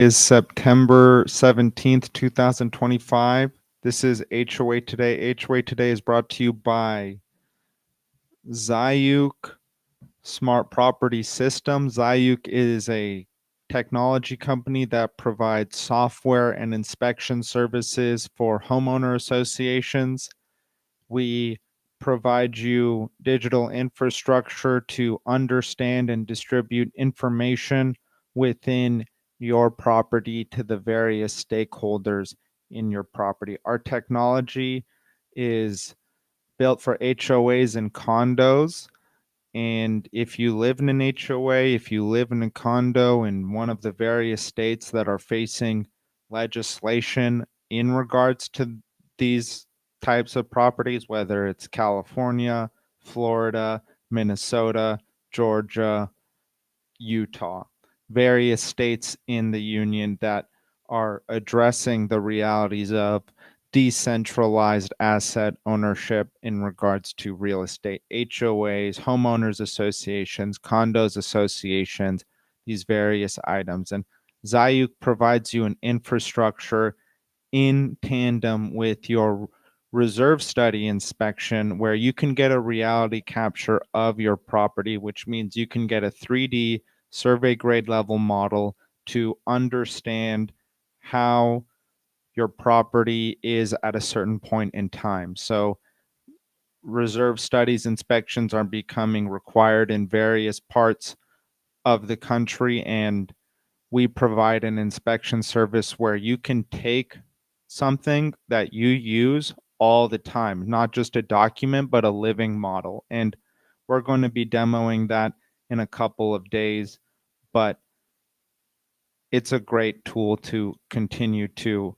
Is September 17th, 2025. This is HOA Today. HOA Today is brought to you by Zayuk Smart Property Systems. Zayuk is a technology company that provides software and inspection services for homeowner associations. We provide you digital infrastructure to understand and distribute information within your property to the various stakeholders in your property. Our technology is built for HOAs and condos. And if you live in an HOA, if you live in a condo in one of the various states that are facing legislation in regards to these types of properties, whether it's California, Florida, Minnesota, Georgia, Utah, various states in the union that are addressing the realities of decentralized asset ownership in regards to real estate, HOAs, homeowners associations, condos associations, these various items. And Zayuk provides you an infrastructure in tandem with your reserve study inspection where you can get a reality capture of your property, which means you can get a 3D survey grade level model to understand how your property is at a certain point in time. So reserve studies inspections are becoming required in various parts of the country, and we provide an inspection service where you can take something that you use all the time, not just a document, but a living model. And we're going to be demoing that in a couple of days, but it's a great tool to continue to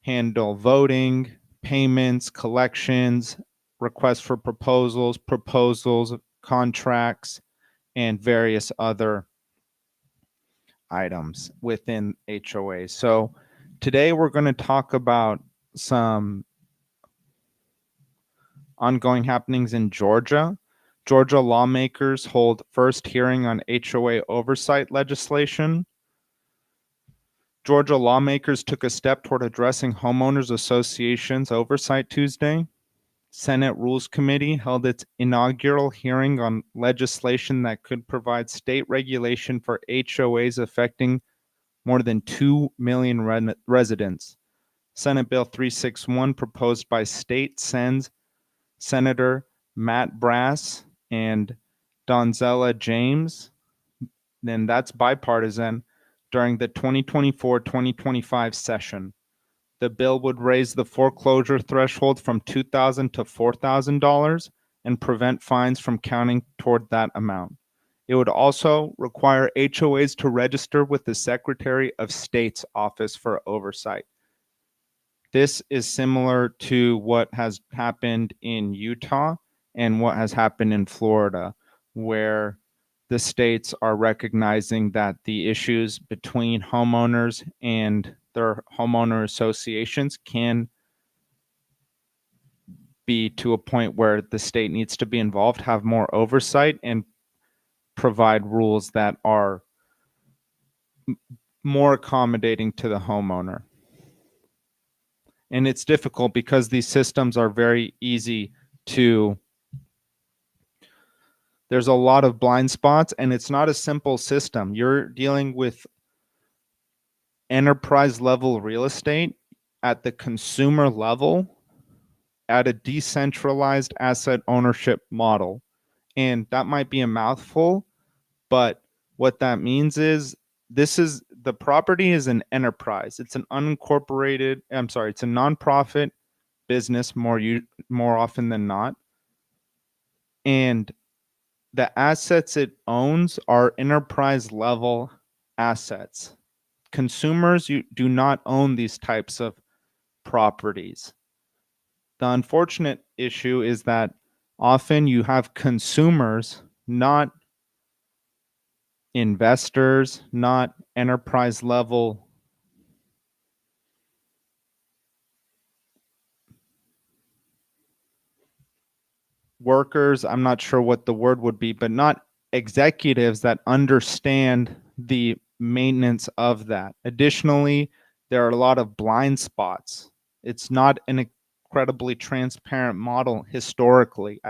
handle voting, payments, collections, requests for proposals, contracts, and various other items within HOA. So today we're going to talk about some ongoing happenings in Georgia. Georgia lawmakers hold first hearing on HOA oversight legislation. Georgia lawmakers took a step toward addressing homeowners associations oversight Tuesday. Senate Rules Committee held its inaugural hearing on legislation that could provide state regulation for HOAs affecting more than 2 million residents. Senate Bill 361, proposed by State Sens Senator Matt Brass and Donzella James, then that's bipartisan, during the 2024-2025 session. The bill would raise the foreclosure threshold from $2,000 to $4,000 and prevent fines from counting toward that amount. It would also require HOAs to register with the Secretary of State's Office for Oversight. This is similar to what has happened in Utah and what has happened in Florida, where the states are recognizing that the issues between homeowners and their homeowner associations can be to a point where the state needs to be involved, have more oversight, and provide rules that are more accommodating to the homeowner. And it's difficult because these systems are very easy to, there's a lot of blind spots, and it's not a simple system. You're dealing with enterprise level real estate at the consumer level at a decentralized asset ownership model. And that might be a mouthful, but what that means is the property is an enterprise. It's an unincorporated, it's a nonprofit business more often than not. And the assets it owns are enterprise level assets. Consumers do not own these types of properties. The unfortunate issue is that often you have consumers, not investors, not enterprise level workers. I'm not sure what the word would be, but not executives that understand the maintenance of that. Additionally, there are a lot of blind spots. It's not an incredibly transparent model historically.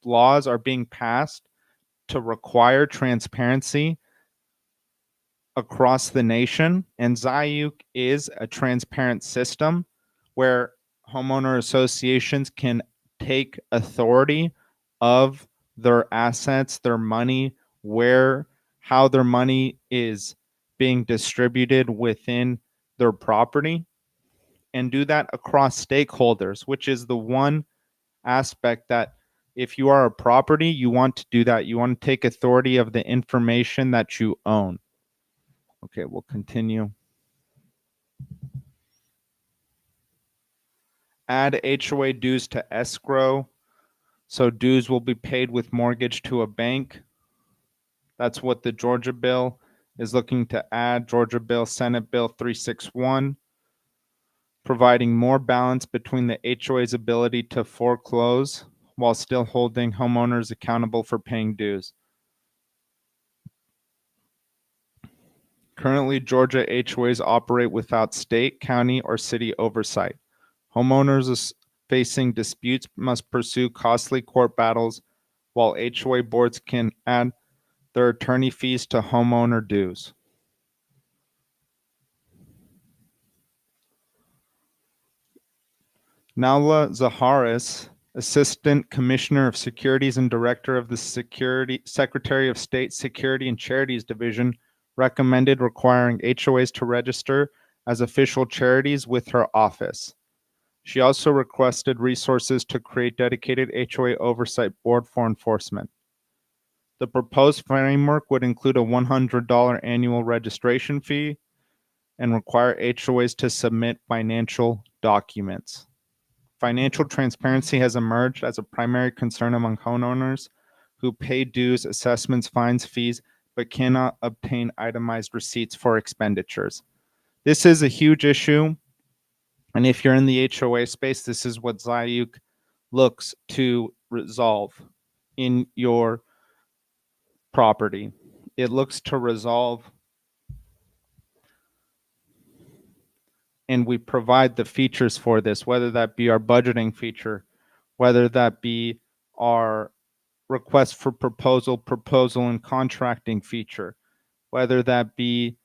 Laws are being passed to require transparency across the nation, and Zayuk is a transparent system where homeowner associations can take authority of their assets, their money, how their money is being distributed within their property, and do that across stakeholders, which is the one aspect that if you are a property, you want to do that. You want to take authority of the information that you own. Okay, we'll continue. Add HOA dues to escrow. So dues will be paid with mortgage to a bank. That's what the Georgia bill is looking to add. Georgia bill, Senate Bill 361, providing more balance between the HOA's ability to foreclose while still holding homeowners accountable for paying dues. Currently, Georgia HOAs operate without state, county, or city oversight. Homeowners facing disputes must pursue costly court battles, while HOA boards can add their attorney fees to homeowner dues. Naula Zaharis, Assistant Commissioner of Securities and Director of the Secretary of State Security and Charities Division, recommended requiring HOAs to register as official charities with her office. She also requested resources to create dedicated HOA oversight board for enforcement. The proposed framework would include a $100 annual registration fee and require HOAs to submit financial documents. Financial transparency has emerged as a primary concern among homeowners who pay dues, assessments, fines, fees, but cannot obtain itemized receipts for expenditures. This is a huge issue, and if you're in the HOA space, this is what Zayuk looks to resolve in your property. It looks to resolve, and we provide the features for this, whether that be our budgeting feature, whether that be our request for proposal and contracting feature, whether that be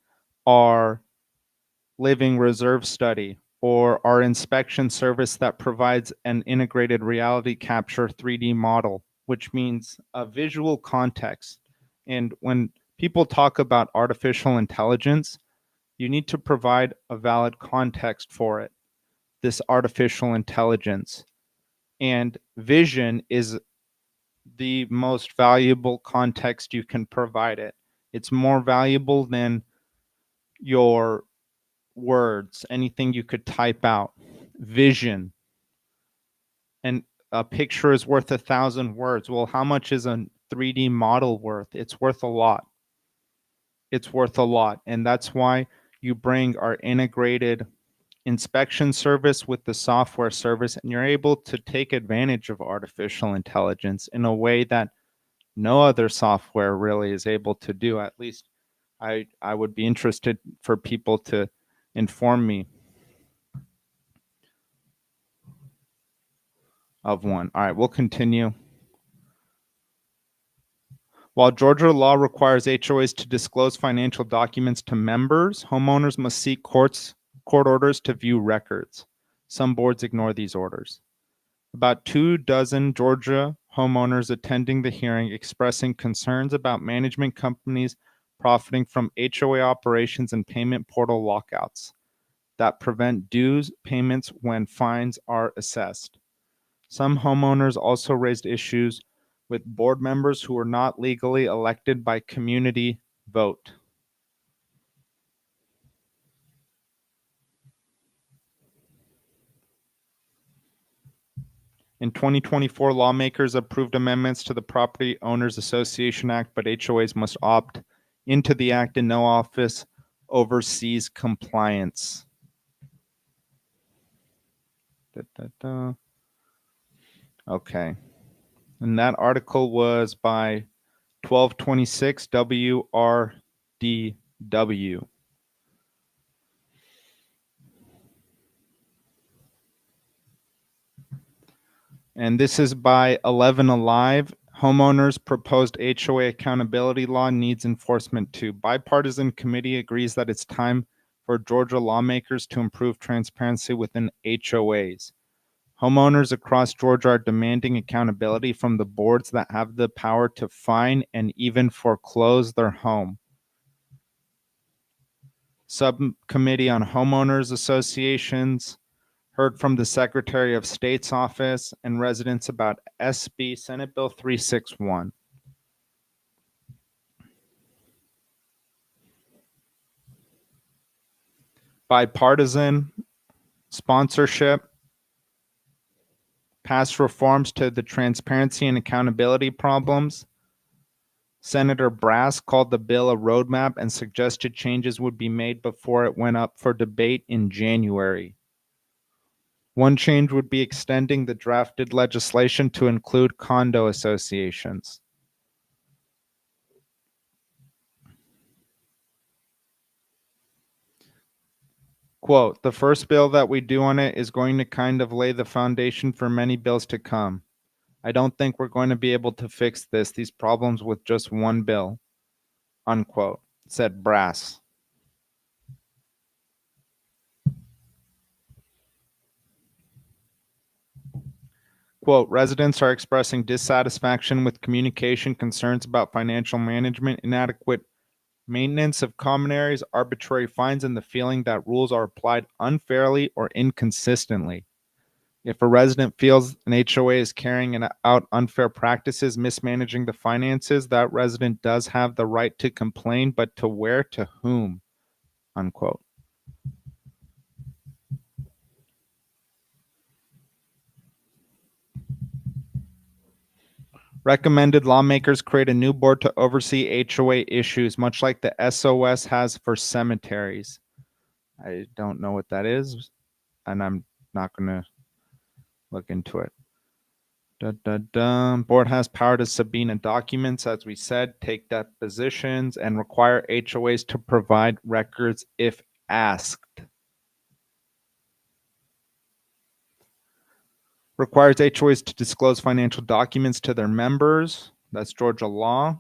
our living reserve study or our inspection service that provides an integrated reality capture 3D model, which means a visual context. And when people talk about artificial intelligence, you need to provide a valid context for it, this artificial intelligence. And vision is the most valuable context you can provide it. It's more valuable than your words, anything you could type out. Vision. And a picture is worth 1,000 words. Well, how much is a 3D model worth? It's worth a lot. It's worth a lot. And that's why you bring our integrated inspection service with the software service, and you're able to take advantage of artificial intelligence in a way that no other software really is able to do. At least I would be interested for people to inform me of one. All right, we'll continue. While Georgia law requires HOAs to disclose financial documents to members, homeowners must seek court orders to view records. Some boards ignore these orders. About 24 Georgia homeowners attending the hearing expressing concerns about management companies profiting from HOA operations and payment portal lockouts that prevent dues payments when fines are assessed. Some homeowners also raised issues with board members who were not legally elected by community vote. In 2024, lawmakers approved amendments to the Property Owners Association Act, but HOAs must opt into the act and no office oversees compliance. Okay. And that article was by 1226 WRD W. And this is by 11 Alive. Homeowners proposed HOA accountability law needs enforcement too. Bipartisan committee agrees that it's time for Georgia lawmakers to improve transparency within HOAs. Homeowners across Georgia are demanding accountability from the boards that have the power to fine and even foreclose their home. Subcommittee on Homeowners Associations heard from the Secretary of State's office and residents about SB Senate Bill 361. Bipartisan sponsorship passed reforms to the transparency and accountability problems. Senator Brass called the bill a roadmap and suggested changes would be made before it went up for debate in January. One change would be extending the drafted legislation to include condo associations. Quote, the first bill that we do on it is going to kind of lay the foundation for many bills to come. I don't think we're going to be able to fix these problems with just one bill, unquote, said Brass. Quote, residents are expressing dissatisfaction with communication, concerns about financial management, inadequate maintenance of common areas, arbitrary fines, and the feeling that rules are applied unfairly or inconsistently. If a resident feels an HOA is carrying out unfair practices, mismanaging the finances, that resident does have the right to complain, but to where, to whom, unquote. Recommended lawmakers create a new board to oversee HOA issues, much like the SOS has for cemeteries. I don't know what that is, and I'm not going to look into it. Board has power to subpoena documents, as we said, take depositions, and require HOAs to provide records if asked. Requires HOAs to disclose financial documents to their members. That's Georgia law.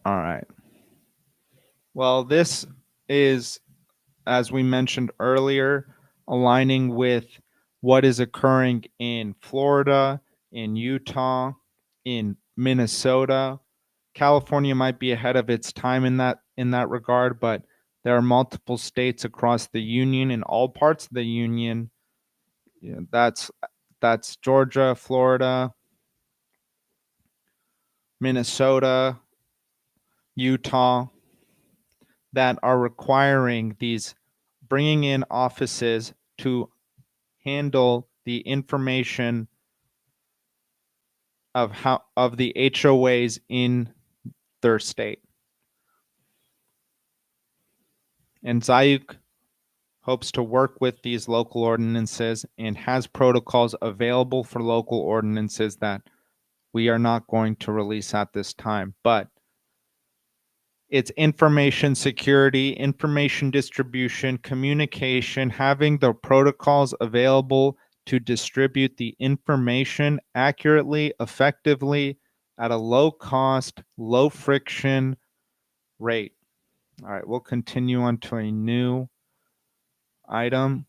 All right. Well, this is, as we mentioned earlier, aligning with what is occurring in Florida, in Utah, in Minnesota. California might be ahead of its time in that regard, but there are multiple states across the union, in all parts of the union. You know, that's Georgia, Florida, Minnesota, Utah, that are requiring these, bringing in offices to handle the information of the HOAs in their state. And Zayuk hopes to work with these local ordinances and has protocols available for local ordinances that we are not going to release at this time. But it's information security, information distribution, communication, having the protocols available to distribute the information accurately, effectively, at a low cost, low friction rate. All right, we'll continue on to a new item.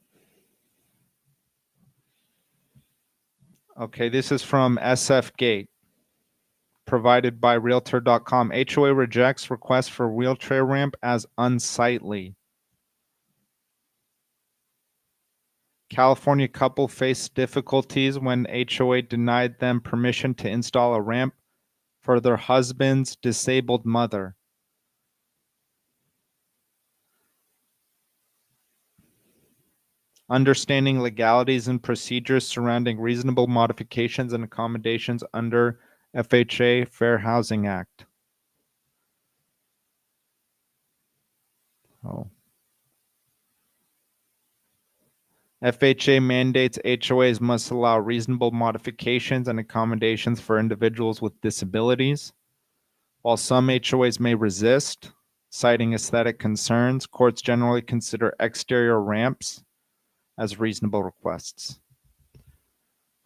Okay, this is from SF Gate, provided by Realtor.com. HOA rejects request for wheelchair ramp as unsightly. California couple faced difficulties when HOA denied them permission to install a ramp for their husband's disabled mother. Understanding legalities and procedures surrounding reasonable modifications and accommodations under FHA Fair Housing Act. Oh. FHA mandates HOAs must allow reasonable modifications and accommodations for individuals with disabilities. While some HOAs may resist, citing aesthetic concerns, courts generally consider exterior ramps as reasonable requests.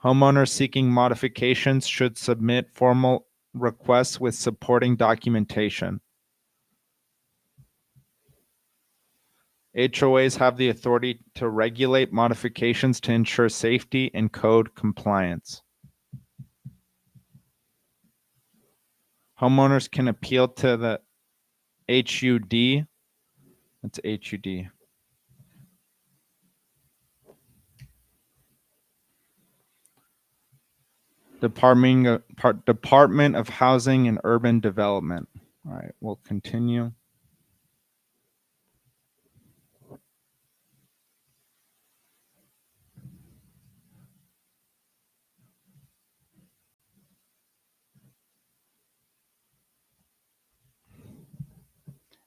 Homeowners seeking modifications should submit formal requests with supporting documentation. HOAs have the authority to regulate modifications to ensure safety and code compliance. Homeowners can appeal to the HUD. That's HUD. Department of Housing and Urban Development. All right, we'll continue.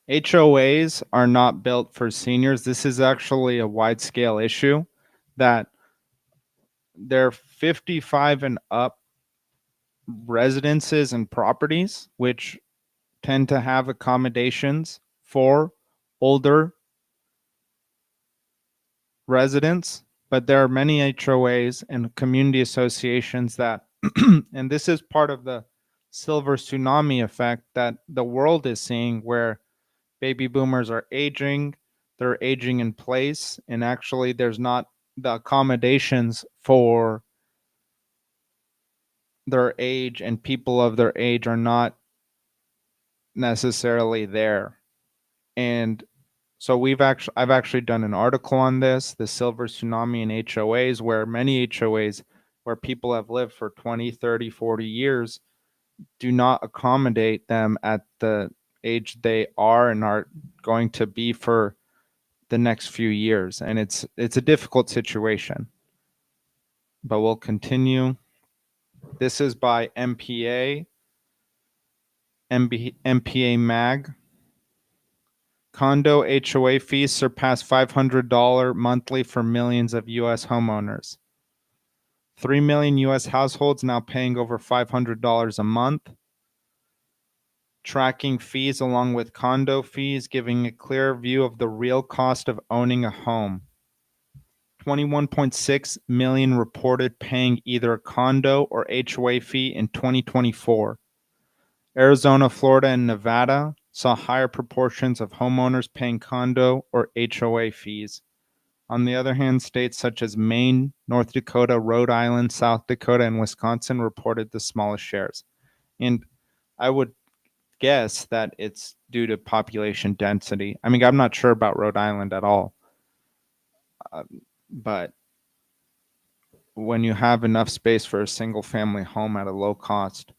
HOAs are not built for seniors. This is actually a wide scale issue that they're 55 and up residences and properties, which tend to have accommodations for older residents. But there are many HOAs and community associations that, and this is part of the silver tsunami effect that the world is seeing, where baby boomers are aging, they're aging in place, and actually there's not the accommodations for their age, and people of their age are not necessarily there. And so I've actually done an article on this, the silver tsunami in HOAs, where many HOAs where people have lived for 20, 30, 40 years do not accommodate them at the age they are and are going to be for the next few years. And it's a difficult situation. But we'll continue. This is by MPA Mag. Condo HOA fees surpass $500 monthly for millions of U.S. homeowners. 3 million U.S. households now paying over $500 a month. Tracking fees along with condo fees, giving a clear view of the real cost of owning a home. 21.6 million reported paying either a condo or HOA fee in 2024. Arizona, Florida, and Nevada saw higher proportions of homeowners paying condo or HOA fees. On the other hand, states such as Maine, North Dakota, Rhode Island, South Dakota, and Wisconsin reported the smallest shares. And I would guess that it's due to population density. I mean, I'm not sure about Rhode Island at all. But when you have enough space for a single family home at a low cost.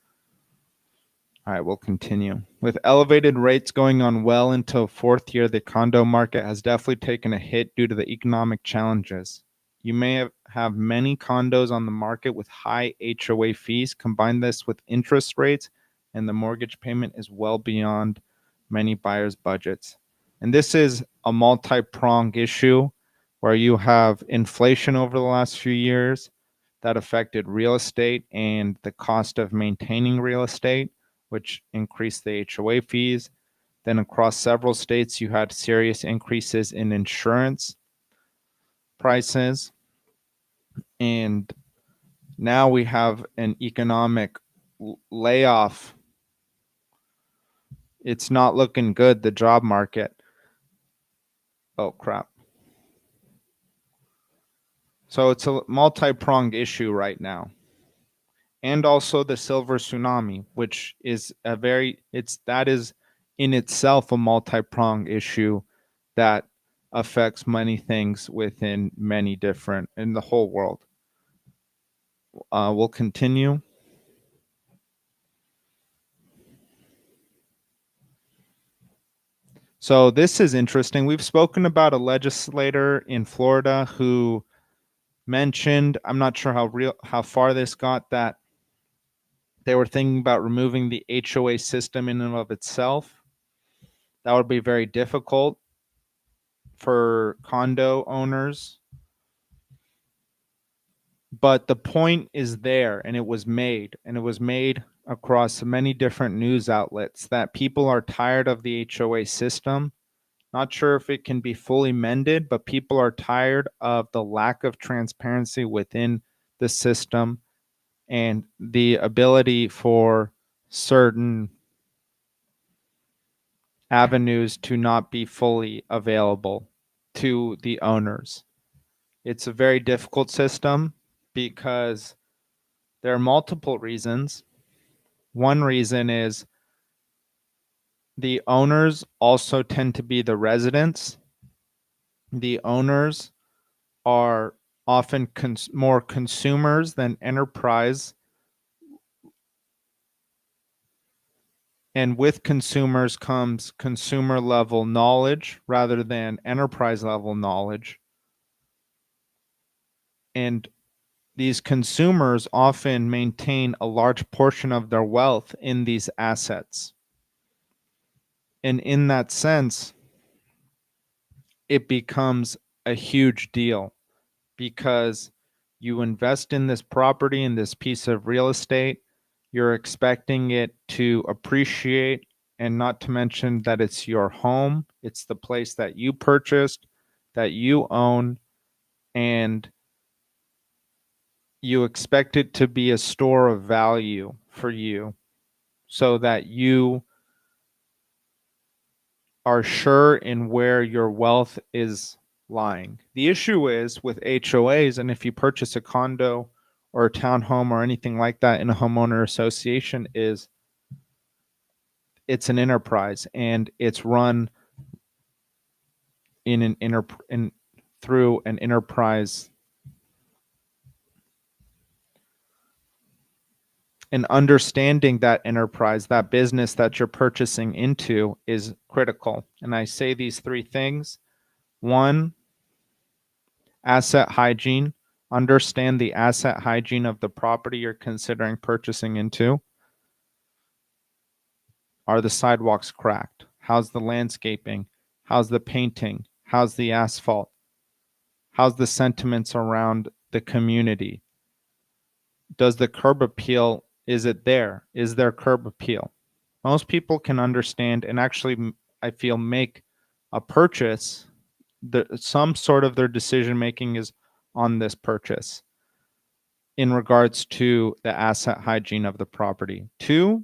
All right, we'll continue. With elevated rates going on well into fourth year, the condo market has definitely taken a hit due to the economic challenges. You may have many condos on the market with high HOA fees. Combine this with interest rates, and the mortgage payment is well beyond many buyers' budgets. And this is a multi-pronged issue where you have inflation over the last few years that affected real estate and the cost of maintaining real estate, which increased the HOA fees. Then across several states, you had serious increases in insurance prices. And now we have an economic layoff. It's not looking good, the job market. Oh, crap. So it's a multi-pronged issue right now. And also the silver tsunami, which is that is in itself a multi-pronged issue that affects many things within many different, in the whole world. We'll continue. So this is interesting. We've spoken about a legislator in Florida who mentioned, I'm not sure how far this got, that they were thinking about removing the HOA system in and of itself. That would be very difficult for condo owners But the point is there, and it was made, across many different news outlets, that people are tired of the HOA system. Not sure if it can be fully mended, but people are tired of the lack of transparency within the system and the ability for certain avenues to not be fully available to the owners. It's a very difficult system because there are multiple reasons. One reason is the owners also tend to be the residents. The owners are often more consumers than enterprise. And with consumers comes consumer level knowledge rather than enterprise level knowledge. And these consumers often maintain a large portion of their wealth in these assets. And in that sense, it becomes a huge deal because you invest in this property, in this piece of real estate, you're expecting it to appreciate, and not to mention that it's your home, it's the place that you purchased, that you own, and you expect it to be a store of value for you so that you are sure in where your wealth is lying. The issue is with HOAs, and if you purchase a condo or a townhome or anything like that in a homeowner association, is it's an enterprise and it's run in through an enterprise. And understanding that enterprise, that business that you're purchasing into, is critical. And I say these three things. One, asset hygiene. Understand the asset hygiene of the property you're considering purchasing into. Are the sidewalks cracked? How's the landscaping? How's the painting? How's the asphalt? How's the sentiments around the community? Does the curb appeal, is it there? Is there curb appeal? Most people can understand and actually, I feel, make a purchase. Some sort of their decision making is on this purchase in regards to the asset hygiene of the property. Two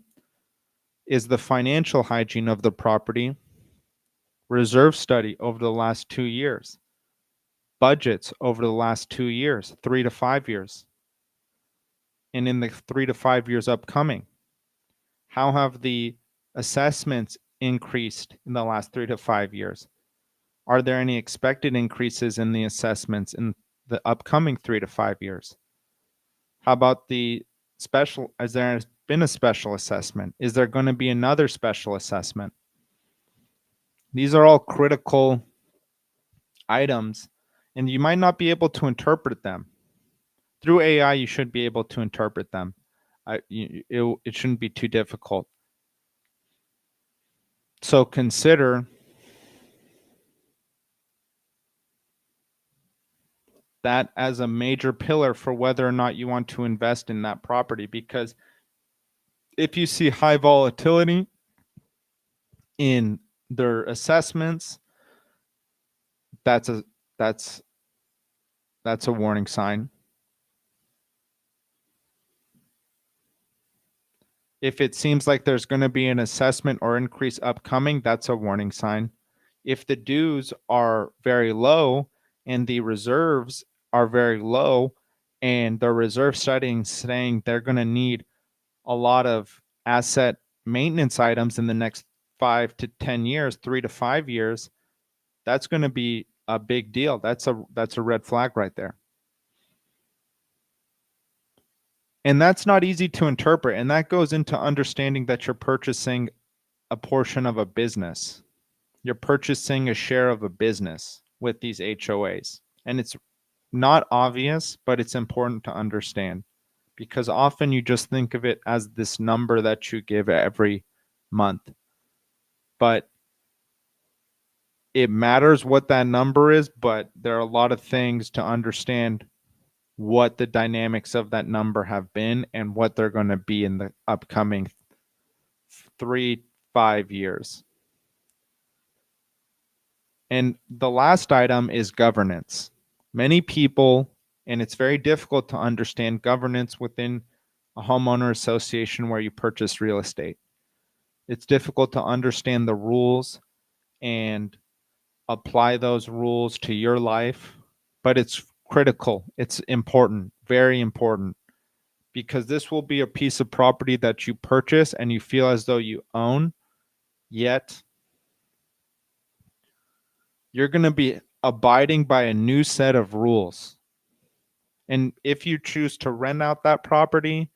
is the financial hygiene of the property, reserve study over the last 2 years, budgets over the last 2 years, 3 to 5 years, and in the 3 to 5 years upcoming. How have the assessments increased in the last 3 to 5 years? Are there any expected increases in the assessments in the upcoming 3 to 5 years? How about the special? Has there been a special assessment? Is there going to be another special assessment? These are all critical items, and you might not be able to interpret them. Through AI, you should be able to interpret them. It shouldn't be too difficult. So consider that as a major pillar for whether or not you want to invest in that property, because if you see high volatility in their assessments, that's a warning sign. If it seems like there's going to be an assessment or increase upcoming, that's a warning sign. If the dues are very low and the reserves are very low, and the reserve studying saying they're going to need a lot of asset maintenance items in the next 5 to 10 years, 3 to 5 years, that's going to be a big deal. That's a red flag right there. And that's not easy to interpret. And that goes into understanding that you're purchasing a portion of a business. You're purchasing a share of a business with these HOAs. And it's not obvious, but it's important to understand, because often you just think of it as this number that you give every month. But it matters what that number is, but there are a lot of things to understand what the dynamics of that number have been and what they're going to be in the upcoming 3-5 years. And the last item is governance. Many people, and it's very difficult to understand governance within a homeowner association where you purchase real estate. It's difficult to understand the rules and apply those rules to your life, but it's critical. It's important, very important, because this will be a piece of property that you purchase and you feel as though you own, yet you're going to be abiding by a new set of rules. And if you choose to rent out that property,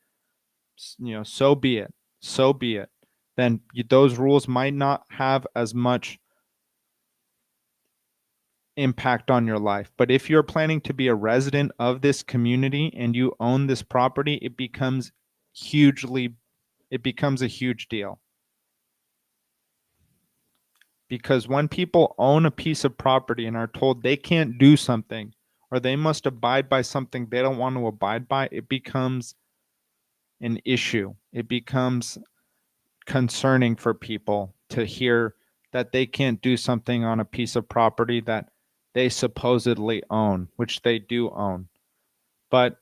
so be it. So be it. Then those rules might not have as much impact on your life. But if you're planning to be a resident of this community and you own this property, it becomes a huge deal. Because when people own a piece of property and are told they can't do something or they must abide by something they don't want to abide by, it becomes an issue. It becomes concerning for people to hear that they can't do something on a piece of property that they supposedly own, which they do own. But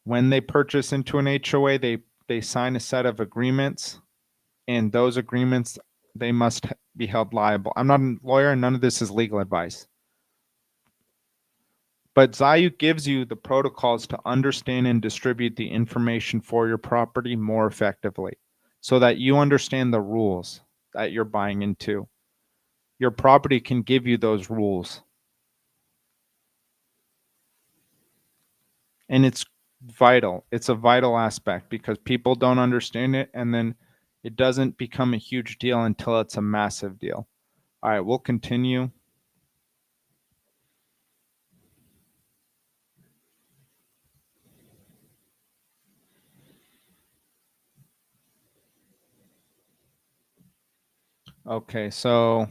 when they purchase into an HOA, they sign a set of agreements, and those agreements, they must be held liable. I'm not a lawyer, and none of this is legal advice. But Zayuk gives you the protocols to understand and distribute the information for your property more effectively so that you understand the rules that you're buying into. Your property can give you those rules. And it's vital. It's a vital aspect because people don't understand it, and then it doesn't become a huge deal until it's a massive deal. All right, we'll continue. Okay, so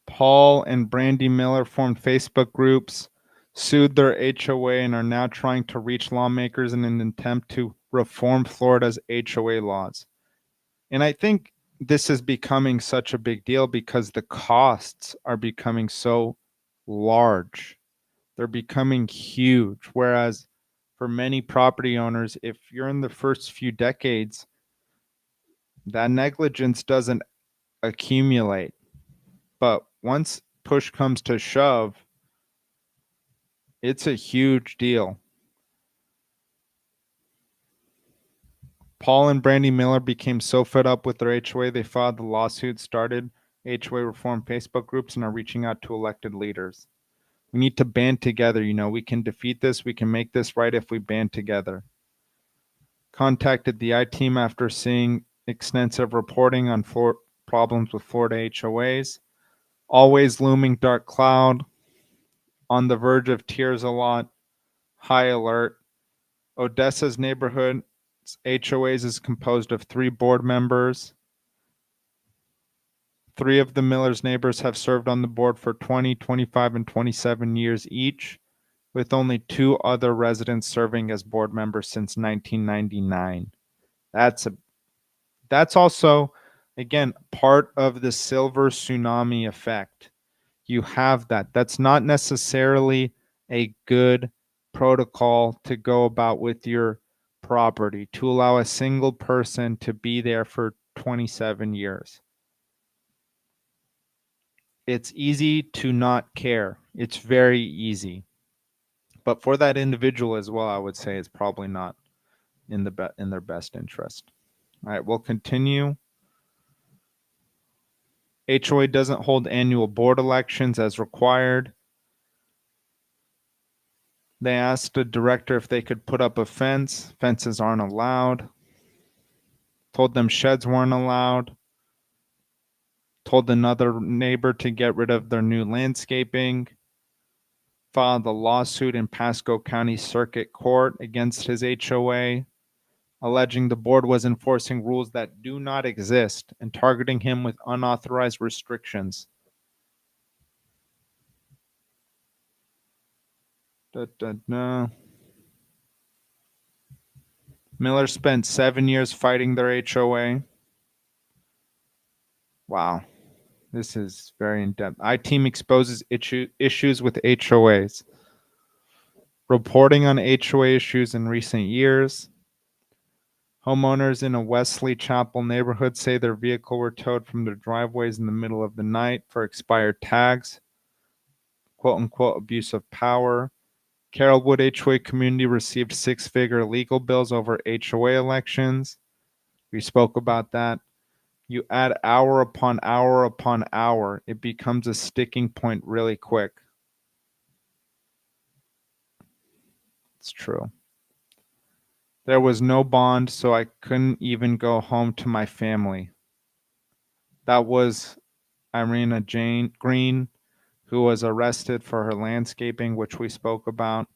Paul and Brandy Miller formed Facebook groups, sued their HOA, and are now trying to reach lawmakers in an attempt to reform Florida's HOA laws. And I think this is becoming such a big deal because the costs are becoming so large. They're becoming huge. Whereas for many property owners, if you're in the first few decades, that negligence doesn't accumulate. But once push comes to shove, it's a huge deal. Paul and Brandy Miller became so fed up with their HOA, they filed the lawsuit, started HOA reform Facebook groups, and are reaching out to elected leaders. We need to band together. We can defeat this. We can make this right if we band together. Contacted the I-Team after seeing extensive reporting on problems with Florida HOAs. Always looming dark cloud. On the verge of tears a lot. High alert. Odessa's neighborhood HOAs is composed of 3 board members. 3 of the Miller's neighbors have served on the board for 20, 25, and 27 years each, with only 2 other residents serving as board members since 1999. That's also, again, part of the silver tsunami effect. You have that. That's not necessarily a good protocol to go about with your property, to allow a single person to be there for 27 years. It's easy to not care. It's very easy. But for that individual as well, I would say it's probably not in their best interest. All right, we'll continue. HOA doesn't hold annual board elections as required. They asked the director if they could put up a fence. Fences aren't allowed. Told them sheds weren't allowed. Told another neighbor to get rid of their new landscaping. Filed a lawsuit in Pasco County Circuit Court against his HOA, alleging the board was enforcing rules that do not exist and targeting him with unauthorized restrictions. Da, da, da. Miller spent 7 years fighting their HOA. Wow, this is very in depth. I-Team exposes issues with HOAs. Reporting on HOA issues in recent years. Homeowners in a Wesley Chapel neighborhood say their vehicle were towed from their driveways in the middle of the night for expired tags. Quote unquote abuse of power. Carrollwood HOA community received six-figure legal bills over HOA elections. We spoke about that. You add hour upon hour upon hour, it becomes a sticking point really quick. It's true. There was no bond, so I couldn't even go home to my family. That was Irina Jane Green, who was arrested for her landscaping, which we spoke about.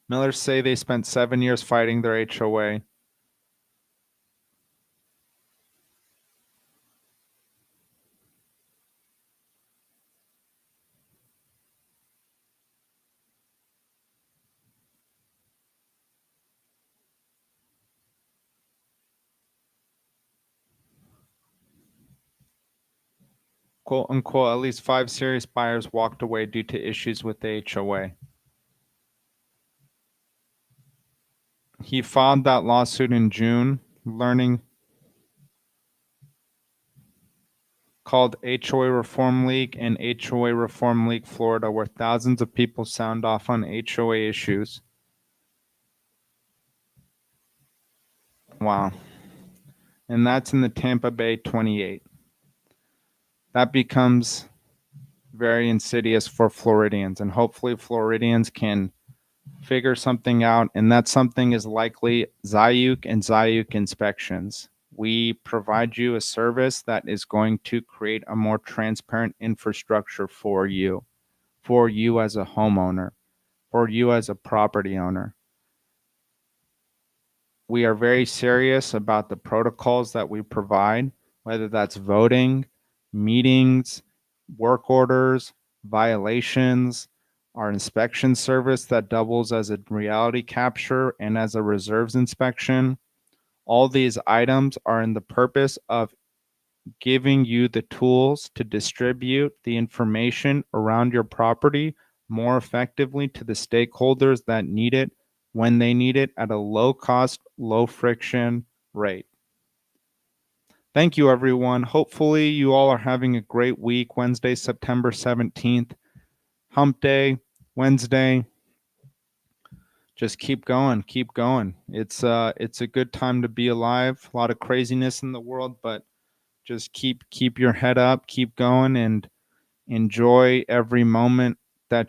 Millers say they spent 7 years fighting their HOA. Quote unquote, at least 5 serious buyers walked away due to issues with the HOA. He filed that lawsuit in June, learning called HOA Reform League and HOA Reform League Florida, where thousands of people sound off on HOA issues. Wow. And that's in the Tampa Bay 28. That becomes very insidious for Floridians, and hopefully Floridians can figure something out, and that something is likely Zayuk and Zayuk inspections. We provide you a service that is going to create a more transparent infrastructure for you as a homeowner, for you as a property owner. We are very serious about the protocols that we provide, whether that's voting, meetings, work orders, violations, our inspection service that doubles as a reality capture and as a reserves inspection. All these items are in the purpose of giving you the tools to distribute the information around your property more effectively to the stakeholders that need it when they need it at a low cost, low friction rate. Thank you, everyone. Hopefully, you all are having a great week. Wednesday, September 17th, Hump Day, Wednesday. Just keep going, keep going. It's a good time to be alive. A lot of craziness in the world, but just keep your head up, keep going, and enjoy every moment that